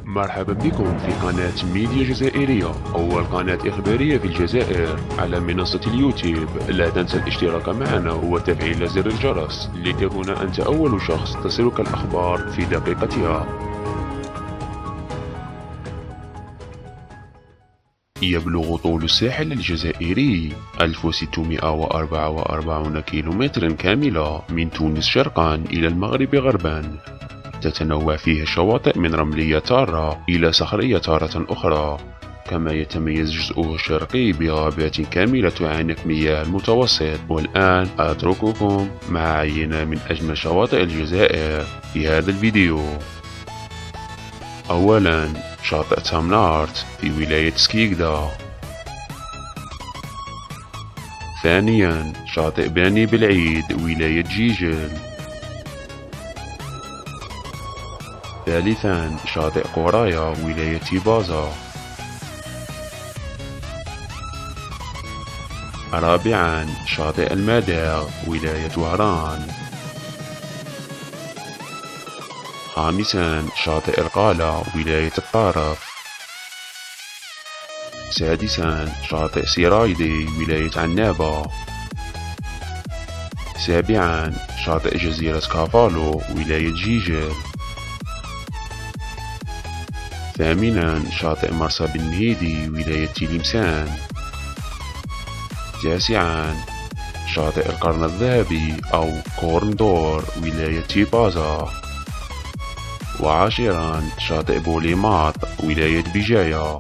مرحبا بكم في قناة ميديا جزائرية، أول قناة إخبارية في الجزائر على منصة اليوتيوب. لا تنسى الاشتراك معنا وتفعيل زر الجرس لتكون أنت أول شخص تصلك الأخبار في دقيقتها. يبلغ طول الساحل الجزائري 1644 كيلومترا كاملة من تونس شرقا إلى المغرب غربا. تتنوع فيه الشواطئ من رملية تارة إلى صخرية تارة أخرى، كما يتميز جزءه الشرقي بغابات كاملة تعانق مياه المتوسط. والآن أترككم مع عينة من أجمل شواطئ الجزائر في هذا الفيديو. أولا، شاطئ تامنارت في ولاية سكيكدا. ثانيا، شاطئ باني بالعيد ولاية جيجل. ثالثا، شاطئ قورايا ولاية تيبازا. رابعا، شاطئ المداغ ولاية وهران. خامسا، شاطئ القالة ولاية الطارق. سادسا، شاطئ سيرايدي ولاية عنابة. سابعا، شاطئ جزيرة كافالو ولاية جيجل. ثامنا، شاطئ مرسى بن مهيدي ولاية تلمسان. تاسعا، شاطئ القرن الذهبي أو كورندور ولاية تيبازا. وعاشرا، شاطئ بوليماط ولاية بجاية.